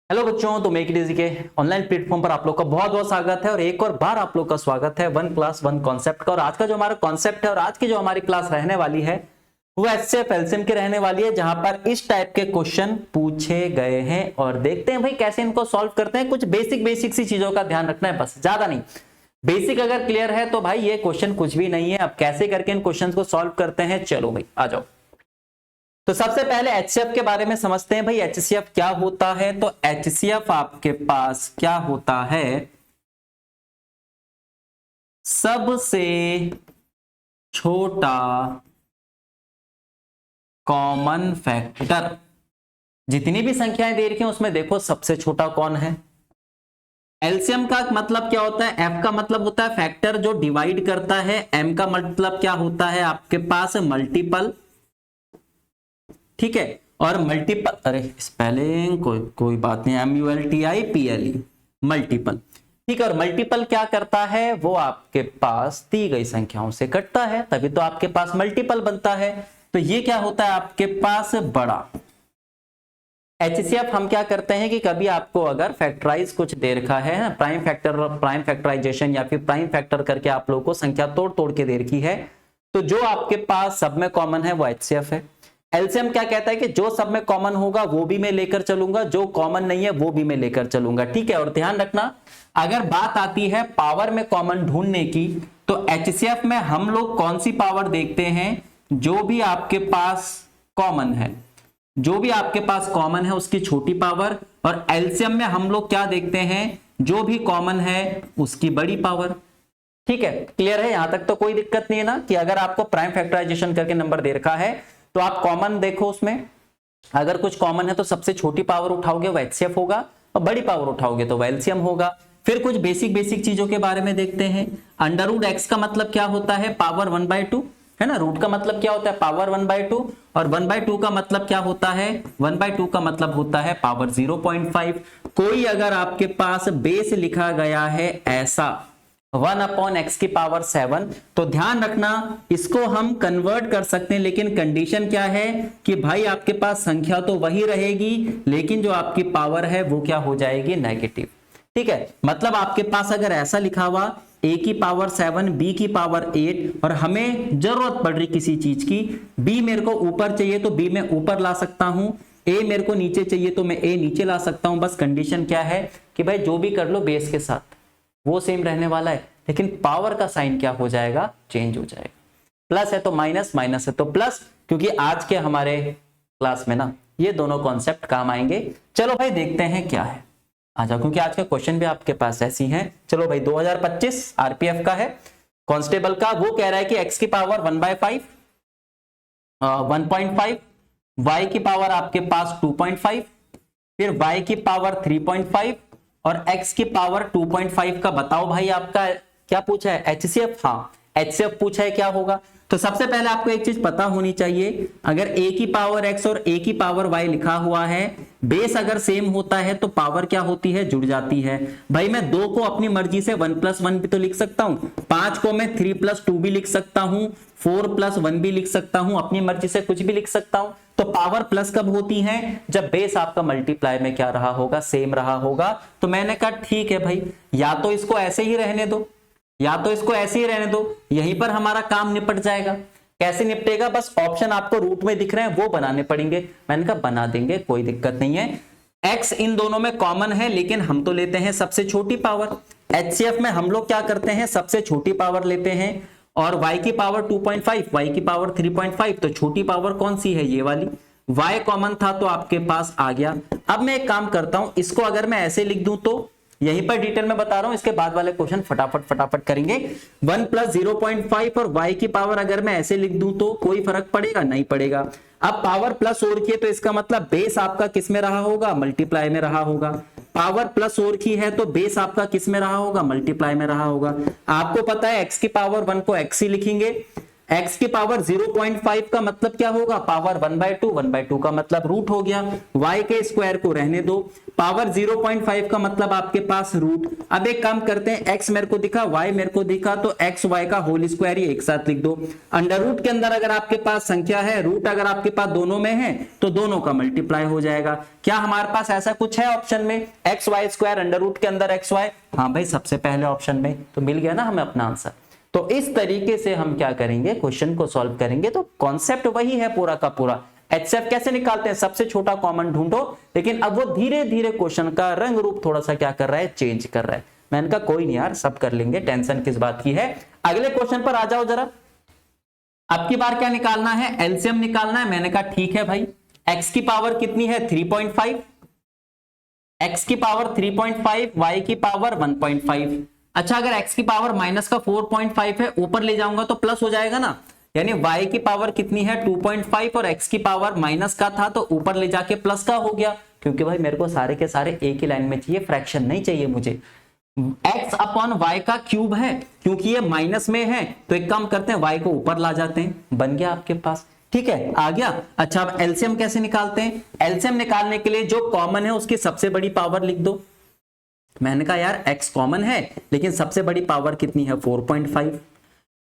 Hello बच्चों, तो make it easy के ऑनलाइन प्लेटफॉर्म पर आप लोग का बहुत बहुत स्वागत है और एक और बार आप लोग का स्वागत है वन क्लास वन कॉन्सेप्ट का। और आज का जो हमारा कॉन्सेप्ट है और आज की जो हमारी क्लास रहने वाली है वो एचसीएफ एलसीएम की रहने वाली है, जहां पर इस टाइप के क्वेश्चन पूछे गए हैं और देखते हैं भाई कैसे इनको सॉल्व करते हैं। कुछ बेसिक बेसिक सी चीजों का ध्यान रखना है, बस ज्यादा नहीं। बेसिक अगर क्लियर है तो भाई ये क्वेश्चन कुछ भी नहीं है। अब कैसे करके इन क्वेश्चन को सॉल्व करते हैं, चलो भाई आ जाओ। तो सबसे पहले एचसीएफ के बारे में समझते हैं भाई, एचसीएफ क्या होता है। तो एचसीएफ आपके पास क्या होता है, सबसे छोटा कॉमन फैक्टर। जितनी भी संख्याएं दे रखी हैं उसमें देखो सबसे छोटा कौन है। एलसीएम का मतलब क्या होता है, एफ का मतलब होता है फैक्टर जो डिवाइड करता है, एम का मतलब क्या होता है आपके पास मल्टीपल, ठीक है। और मल्टीपल, अरे स्पेलिंग कोई बात नहीं, MULTIPLE मल्टीपल, ठीक है। और मल्टीपल क्या करता है, वो आपके पास दी गई संख्याओं से कटता है, तभी तो आपके पास मल्टीपल बनता है। तो ये क्या होता है आपके पास बड़ा। एचसीएफ हम क्या करते हैं कि कभी आपको अगर फैक्टराइज कुछ दे रखा है ना, प्राइम फैक्टर, प्राइम फैक्टराइजेशन या फिर प्राइम फैक्टर करके आप लोगों को संख्या तोड़ तोड़ के दे रखी है, तो जो आपके पास सब में कॉमन है वो एचसीएफ है। एलसीएम क्या कहता है कि जो सब में कॉमन होगा वो भी मैं लेकर चलूंगा, जो कॉमन नहीं है वो भी मैं लेकर चलूंगा, ठीक है। और ध्यान रखना, अगर बात आती है पावर में कॉमन ढूंढने की, तो एचसीएफ में हम लोग कौन सी पावर देखते हैं, जो भी आपके पास कॉमन है, जो भी आपके पास कॉमन है उसकी छोटी पावर। और एलसीएम में हम लोग क्या देखते हैं, जो भी कॉमन है उसकी बड़ी पावर, ठीक है। क्लियर है, यहां तक तो कोई दिक्कत नहीं है ना, कि अगर आपको प्राइम फैक्टराइजेशन करके नंबर दे रखा है तो आप कॉमन देखो, उसमें अगर कुछ कॉमन है तो सबसे छोटी पावर उठाओगे वो एचसीएफ होगा, और बड़ी पावर उठाओगे तो वो एलसीएम होगा। फिर कुछ बेसिक बेसिक चीजों के बारे में देखते हैं। अंडर रूट एक्स का मतलब क्या होता है, पावर 1/2 है ना। रूट का मतलब क्या होता है, पावर 1/2। और 1/2 का मतलब क्या होता है, 1/2 का मतलब होता है पावर 0.5। कोई अगर आपके पास बेस लिखा गया है ऐसा 1/x की पावर 7, तो ध्यान रखना इसको हम कन्वर्ट कर सकते हैं, लेकिन कंडीशन क्या है कि भाई आपके पास संख्या तो वही रहेगी, लेकिन जो आपकी पावर है वो क्या हो जाएगी, नेगेटिव, ठीक है। मतलब आपके पास अगर ऐसा लिखा हुआ a की पावर 7, b की पावर 8, और हमें जरूरत पड़ रही किसी चीज की, b मेरे को ऊपर चाहिए तो b मैं ऊपर ला सकता हूं, a मेरे को नीचे चाहिए तो मैं a नीचे ला सकता हूं। बस कंडीशन क्या है कि भाई जो भी कर लो बेस के साथ वो सेम रहने वाला है, लेकिन पावर का साइन क्या हो जाएगा, चेंज हो जाएगा। प्लस है तो माइनस, माइनस है तो प्लस, क्योंकि आज के हमारे क्लास में ना ये दोनों कॉन्सेप्ट काम आएंगे। चलो भाई देखते हैं क्या है, आ जाओ, क्योंकि आज का क्वेश्चन भी आपके पास ऐसी है। चलो भाई 2025 आरपीएफ का है, कांस्टेबल का। वो कह रहा है कि x की पावर 1/5 1.5, y की पावर आपके पास 2.5, फिर y की पावर 3.5 और x की पावर 2.5 का बताओ भाई आपका क्या पूछा है, एचसीएफ। हाँ एचसीएफ पूछा है, क्या होगा। तो सबसे पहले आपको एक चीज पता होनी चाहिए, अगर a की पावर x और a की पावर y लिखा हुआ है, बेस अगर सेम होता है तो पावर क्या होती है, जुड़ जाती है। भाई मैं 2 को अपनी मर्जी से 1+1 भी तो लिख सकता हूं, 5 को मैं 3+2 भी लिख सकता हूं, 4+1 भी लिख सकता हूं, अपनी मर्जी से कुछ भी लिख सकता हूं। तो पावर प्लस कब होती है, जब बेस आपका मल्टीप्लाई में क्या रहा होगा, सेम रहा होगा। तो मैंने कहा ठीक है भाई, या तो इसको ऐसे ही रहने दो, या तो इसको ऐसे ही रहने दो, यहीं पर हमारा काम निपट जाएगा। कैसे निपटेगा, बस ऑप्शन आपको रूट में दिख रहे हैं वो बनाने पड़ेंगे। मैंने कहा बना देंगे, कोई दिक्कत नहीं है। x इन दोनों में कॉमन है, लेकिन हम तो लेते हैं सबसे छोटी पावर। एचसीएफ में हम लोग क्या करते हैं, सबसे छोटी पावर लेते हैं। और y की पावर 2.5, y की पावर 3.5, तो छोटी पावर कौन सी है, ये वाली। y कॉमन था तो आपके पास आ गया। अब मैं एक काम करता हूं, इसको अगर मैं ऐसे लिख दूं, तो यहीं पर डिटेल में बता रहा हूं, इसके बाद वाले क्वेश्चन फटाफट फटाफट करेंगे। 1 + 0.5 और y की पावर अगर मैं ऐसे लिख दूं तो कोई फर्क पड़ेगा, नहीं पड़ेगा। अब पावर प्लस हो रखी है तो इसका मतलब बेस आपका किस में रहा होगा, मल्टीप्लाई में रहा होगा। पावर प्लस हो रखी है तो बेस आपका किस में रहा होगा, मल्टीप्लाई में रहा होगा। आपको पता है x की पावर 1 को x ही लिखेंगे, x की पावर 0.5 का मतलब क्या होगा, पावर 1/2, 1/2 का मतलब रूट हो गया, y के स्क्वायर को रहने दो, पावर 0.5 का मतलब आपके पास रूट। अब एक काम करते हैं, x मेरे को दिखा, y मेरे को दिखा, तो x y का होल स्क्वायर ही एक साथ लिख दो। अंडर रूट के अंदर अगर आपके पास संख्या है, रूट अगर आपके पास दोनों में है तो दोनों का मल्टीप्लाई हो जाएगा। क्या हमारे पास ऐसा कुछ है ऑप्शन में, x y square under root के अंदर एक्स वाई? हाँ भाई, सबसे पहले ऑप्शन में, तो मिल गया ना हमें अपना आंसर। तो इस तरीके से हम क्या करेंगे, क्वेश्चन को सॉल्व करेंगे। तो कॉन्सेप्ट वही है पूरा का पूरा। एचसीएफ कैसे निकालते हैं, सबसे छोटा कॉमन ढूंढो, लेकिन अब वो धीरे धीरे क्वेश्चन का रंग रूप थोड़ा सा क्या कर रहा है, चेंज कर रहा है। मैंने कहा कोई नहीं यार, सब कर लेंगे, टेंशन किस बात की है। अगले क्वेश्चन पर आ जाओ जरा। अब की बार क्या निकालना है, एलसीएम निकालना है। मैंने कहा ठीक है भाई, एक्स की पावर कितनी है 3.5, x की पावर 3.5, y की पावर 1.5। अच्छा, अगर x की पावर माइनस का 4.5 है, ऊपर ले जाऊंगा तो प्लस हो जाएगा ना, यानी y की पावर कितनी है 2.5 और x की पावर माइनस का था तो ऊपर ले जाके प्लस का हो गया, क्योंकि भाई मेरे को सारे के सारे एक ही लाइन में चाहिए, फ्रैक्शन नहीं चाहिए मुझे। x अपॉन y का क्यूब है, क्योंकि ये माइनस में है तो एक काम करते हैं y को ऊपर ला जाते हैं, बन गया आपके पास। ठीक है, आ गया। अच्छा, अब एलसीएम कैसे निकालते हैं, एलसीएम निकालने के लिए जो कॉमन है उसकी सबसे बड़ी पावर लिख दो। मैंने कहा यार x कॉमन है, लेकिन सबसे बड़ी पावर कितनी है 4.5।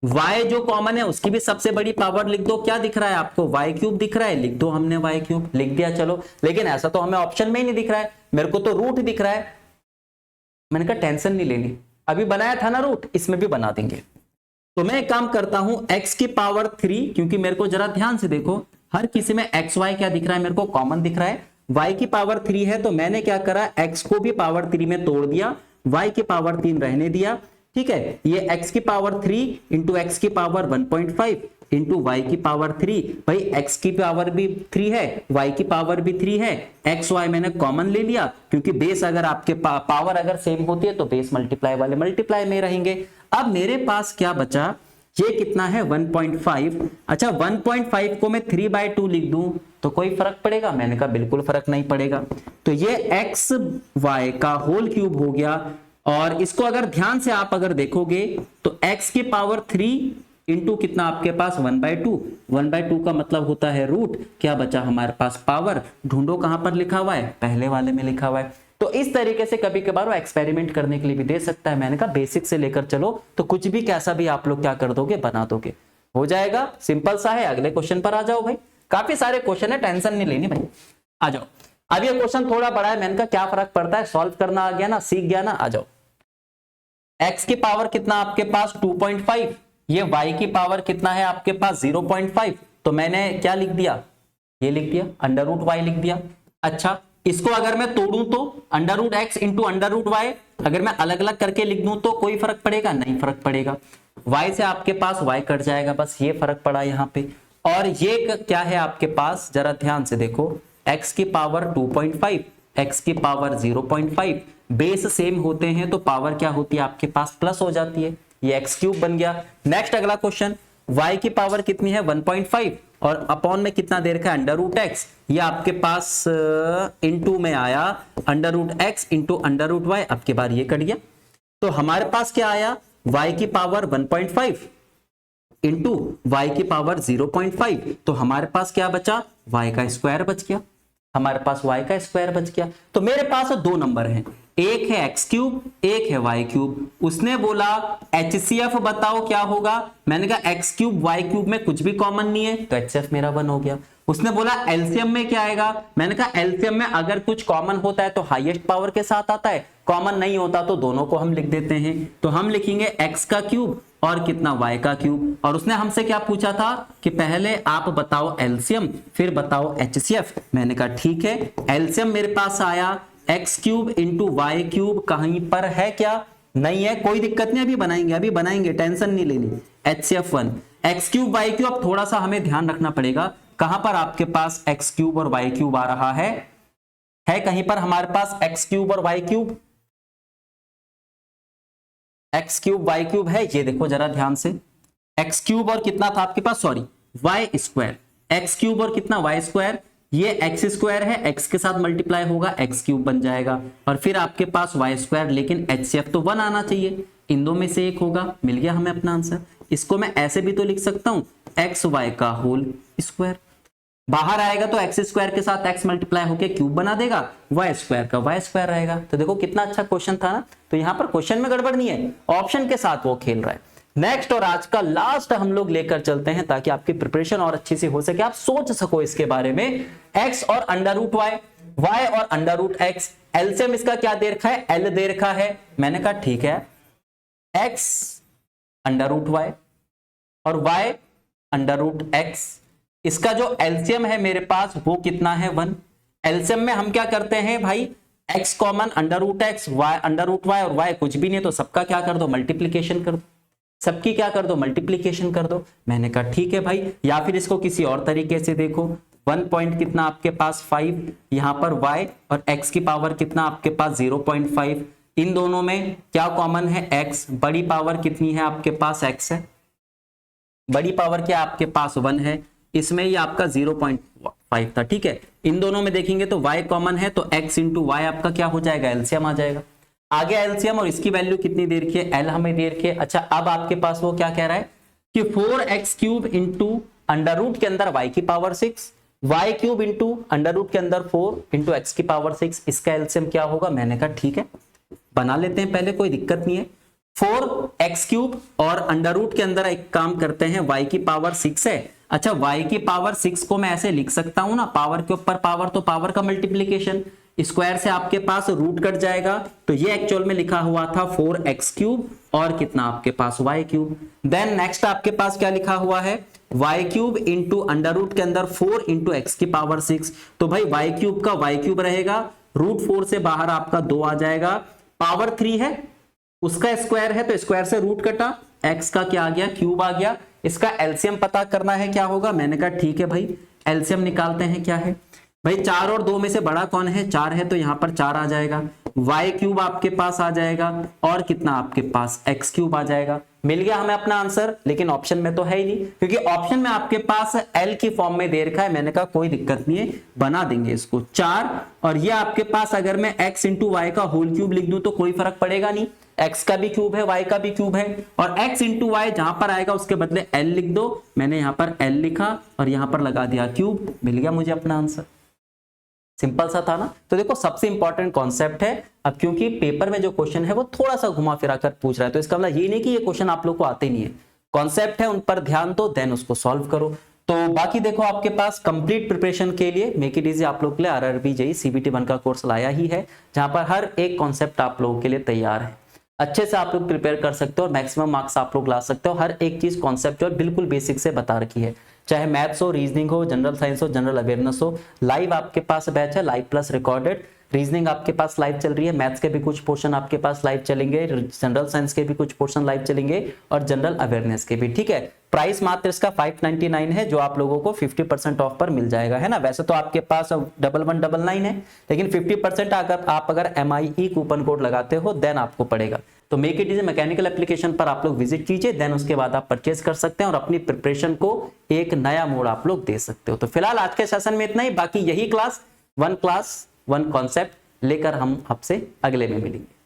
y जो कॉमन है उसकी भी सबसे बड़ी पावर लिख दो। क्या दिख रहा है आपको, y क्यूब दिख रहा है, लिख दो, हमने y क्यूब लिख दिया। चलो, लेकिन ऐसा तो हमें ऑप्शन में ही नहीं दिख रहा है, मेरे को तो रूट दिख रहा है। मैंने कहा टेंशन नहीं लेनी, अभी बनाया था ना रूट, इसमें भी बना देंगे। तो मैं एक काम करता हूं, x की पावर 3, क्योंकि मेरे को जरा ध्यान से देखो, हर किसी में x y क्या दिख रहा है, मेरे को कॉमन दिख रहा है। y की पावर 3 है, तो मैंने क्या करा, x को भी पावर 3 में तोड़ दिया, y की पावर 3 रहने दिया। ठीक है, ये x की पावर 3 इंटू एक्स की पावर 1.5 इंटू वाई की पावर 3। भाई x की पावर भी 3 है, y की पावर भी 3 है, x y मैंने कॉमन ले लिया, क्योंकि बेस अगर आपके पावर अगर सेम होती है तो बेस मल्टीप्लाई वाले मल्टीप्लाई में रहेंगे। अब मेरे पास क्या बचा, ये कितना है 1.5। अच्छा, 1.5 को मैं 3/2 लिख दूं तो कोई फर्क पड़ेगा? मैंने कहा बिल्कुल फर्क नहीं पड़ेगा। तो ये एक्स वाई का होल क्यूब हो गया, और इसको अगर ध्यान से आप अगर देखोगे तो x की पावर 3 इंटू कितना आपके पास 1/2, 1/2 का मतलब होता है रूट। क्या बचा हमारे पास, पावर। ढूंढो कहां पर लिखा हुआ है, पहले वाले में लिखा हुआ है। तो इस तरीके से कभी कभार वो एक्सपेरिमेंट करने के लिए भी दे सकता है। मैंने कहा बेसिक से लेकर चलो, तो कुछ भी कैसा भी आप लोग क्या कर दोगे, बना दोगे, हो जाएगा, सिंपल सा है। अगले क्वेश्चन पर आ जाओ भाई, काफी सारे क्वेश्चन है, टेंशन नहीं लेनी भाई, आ जाओ। अब ये क्वेश्चन थोड़ा बड़ा है, मैंने कहा क्या फर्क पड़ता है, सॉल्व करना आ गया ना, सीख गया ना, आ जाओ। x की पावर कितना आपके पास 2.5, ये y की पावर कितना है आपके पास 0.5, तो मैंने क्या लिख दिया, ये लिख दिया, अंडर रूट y लिख दिया। अच्छा, इसको अगर मैं तोड़ूं तो under root x into under root y, अगर मैं अलग अलग करके लिख दूं तो कोई फर्क पड़ेगा? नहीं फर्क पड़ेगा। y से आपके पास y कट जाएगा, बस ये फर्क पड़ा यहाँ पे। और ये क्या है आपके पास, जरा ध्यान से देखो, x की पावर 2.5, x की पावर 0.5, बेस सेम होते हैं तो पावर क्या होती है आपके पास, प्लस हो जाती है, ये x क्यूब बन गया। नेक्स्ट अगला क्वेश्चन, y की पावर कितनी है 1.5 और अपॉन में कितना दे रखा है अंडर रूट एक्स, ये आपके पास इनटू में आया under root x into under root y. अब की बार ये कट गया, तो हमारे पास क्या आया, y की पावर 1.5 इंटू वाई की पावर 0.5, तो हमारे पास क्या बचा, y का स्क्वायर बच गया, हमारे पास y का स्क्वायर बच गया। तो मेरे पास दो नंबर हैं, एक है x क्यूब, एक है y क्यूब। उसने बोला HCF बताओ क्या होगा, मैंने कहा x क्यूब y क्यूब में कुछ भी कॉमन नहीं है, तो HCF मेरा 1 हो गया। उसने बोला एलसीएम में क्या आएगा, मैंने कहा एलसीएम में अगर कुछ कॉमन होता है तो हाईएस्ट पावर के साथ आता है, कॉमन नहीं होता तो दोनों को हम लिख देते हैं। तो हम लिखेंगे x का क्यूब और कितना y का क्यूब। और उसने हमसे क्या पूछा था कि पहले आप बताओ एलसीएम फिर बताओ HCF। मैंने कहा ठीक है, एलसीएम मेरे पास आया x cube into y cube, कहीं पर है क्या, नहीं है, कोई दिक्कत नहीं, अभी बनाएंगे, टेंशन नहीं लेनी। HCF 1, x cube y cube. अब थोड़ा सा हमें ध्यान रखना पड़ेगा, कहां पर आपके पास x क्यूब और y क्यूब आ रहा है कहीं पर हमारे पास x क्यूब और y cube, x cube y cube है, ये देखो जरा ध्यान से, x क्यूब और कितना था आपके पास, sorry y square, x cube और कितना y स्क्वायर, ये x स्क्वायर है, x के साथ मल्टीप्लाई होगा x क्यूब बन जाएगा, और फिर आपके पास y स्क्वायर, लेकिन HCF तो 1 आना चाहिए, इन दो में से एक होगा, मिल गया हमें अपना आंसर। इसको मैं ऐसे भी तो लिख सकता हूं, एक्स वाई का होल स्क्वायर। बाहर आएगा तो एक्स स्क्वायर के साथ एक्स मल्टीप्लाई होकर क्यूब बना देगा, वाई स्क्वायर का वाई स्क्वायर रहेगा। तो देखो कितना अच्छा क्वेश्चन था ना। तो यहां पर क्वेश्चन में गड़बड़ नहीं है, ऑप्शन के साथ वो खेल रहा है। नेक्स्ट और आज का लास्ट हम लोग लेकर चलते हैं ताकि आपकी प्रिपरेशन और अच्छी से हो सके, आप सोच सको इसके बारे में। एक्स और अंडर रूट वाई, वाई और अंडर रूट एक्स, एलसीएम इसका क्या दे रखा है, एल दे रखा है। मैंने कहा ठीक है, एक्स अंडर रूट वाई और वाई अंडर रूट एक्स, इसका जो एलसीएम है मेरे पास वो कितना है 1। एलसीएम में हम क्या करते हैं भाई, x common under root x, y under root y, और y कुछ भी नहीं तो सबका क्या कर दो, मल्टीप्लीकेशन कर दो, सबकी क्या कर दो, मल्टीप्लीकेशन कर दो। मैंने कहा ठीक है भाई। या फिर इसको किसी और तरीके से देखो, 1 पॉइंट कितना आपके पास 5, यहां पर y और x की पावर कितना आपके पास 0.5, इन दोनों में क्या कॉमन है, x, बड़ी पावर कितनी है आपके पास, x है, बड़ी पावर क्या आपके पास 1 है, इसमें ये आपका 0.5 था, ठीक है। इन दोनों में देखेंगे तो y कॉमन है तो x इंटू वाई आपका क्या हो जाएगा, एलसीएम आ जाएगा। आगे एलसीएम और इसकी वैल्यू कितनी दे रखी है, l हमें दे रखी है। अच्छा अब आपके पास वो क्या कह रहा है कि 4x cube into under root के अंदर y की power 6, y cube into under root के अंदर 4 इंटू x की पावर 6, इसका एलसीएम क्या होगा। मैंने कहा ठीक है बना लेते हैं पहले, कोई दिक्कत नहीं है। 4x क्यूब और अंडर रूट के अंदर एक काम करते हैं, y की पावर 6 है। अच्छा y की पावर 6 को मैं ऐसे लिख सकता हूं ना, पावर के ऊपर पावर तो पावर का मल्टीप्लीकेशन, स्क्वायर से आपके पास रूट कट जाएगा, तो ये एक्चुअल में लिखा हुआ था 4x क्यूब और कितना आपके पास y क्यूब। देन नेक्स्ट आपके पास क्या लिखा हुआ है, y cube into under root के अंदर 4 इंटू एक्स की पावर 6, तो भाई y क्यूब का y क्यूब रहेगा, रूट 4 से बाहर आपका 2 आ जाएगा, पावर 3 है उसका स्क्वायर है तो स्क्वायर से रूट कटा, x का क्या आ गया, क्यूब आ गया। इसका एलसीएम पता करना है क्या होगा, मैंने कहा ठीक है भाई एलसीएम निकालते हैं, क्या है भाई 4 और 2 में से बड़ा कौन है, 4 है तो यहां पर 4 आ जाएगा, y क्यूब आपके पास आ जाएगा और कितना आपके पास x क्यूब आ जाएगा। मिल गया हमें अपना आंसर, लेकिन ऑप्शन में तो है ही नहीं क्योंकि ऑप्शन में आपके पास l की फॉर्म में दे रखा है। मैंने कहा कोई दिक्कत नहीं है बना देंगे इसको 4, और ये आपके पास अगर मैं x इंटू वाई का होल क्यूब लिख दूं तो कोई फर्क पड़ेगा नहीं, x का भी क्यूब है y का भी क्यूब है, और x इंटू वाई जहां पर आएगा उसके बदले l लिख दो। मैंने यहां पर l लिखा और यहां पर लगा दिया क्यूब, मिल गया मुझे अपना आंसर। सिंपल सा था ना। तो देखो सबसे इंपॉर्टेंट कॉन्सेप्ट है, अब क्योंकि पेपर में जो क्वेश्चन है वो थोड़ा सा घुमा फिरा कर पूछ रहा है तो इसका मतलब ये नहीं कि ये क्वेश्चन आप लोग को आते नहीं है, कॉन्सेप्ट है उन पर ध्यान दो देन उसको सॉल्व करो। तो बाकी देखो आपके पास कंप्लीट प्रिपरेशन के लिए मेक इट इजी आप लोग के लिए आरआरबी जेईई सीबीटी 1 का कोर्स लाया ही है, जहां पर हर एक कॉन्सेप्ट आप लोगों के लिए तैयार है, अच्छे से आप लोग प्रिपेयर कर सकते हो और मैक्सिमम मार्क्स आप लोग ला सकते हो। हर एक चीज कॉन्सेप्ट और बिल्कुल बेसिक से बता रखी है, चाहे मैथ्स हो, रीजनिंग हो, जनरल साइंस हो, जनरल अवेयरनेस हो। लाइव आपके पास बैच है, लाइव प्लस रिकॉर्डेड। रीजनिंग आपके पास लाइव चल रही है, मैथ्स के भी कुछ पोर्शन आपके पास लाइव चलेंगे, जनरल साइंस के भी कुछ पोर्शन लाइव चलेंगे और जनरल अवेयरनेस के भी, ठीक है। प्राइस मात्र इसका 599 है जो आप लोगों को 50% ऑफ पर मिल जाएगा, है ना। वैसे तो आपके पास 1199 है, लेकिन 50% अगर MIE कूपन कोड लगाते हो देन आपको पड़ेगा। तो make it easy mechanical application पर आप लोग विजिट कीजिए, देन उसके बाद आप परचेज कर सकते हैं और अपनी प्रिपरेशन को एक नया मोड़ आप लोग दे सकते हो। तो फिलहाल आज के सेशन में इतना ही, बाकी यही क्लास 1 कॉन्सेप्ट लेकर हम आपसे अगले में मिलेंगे।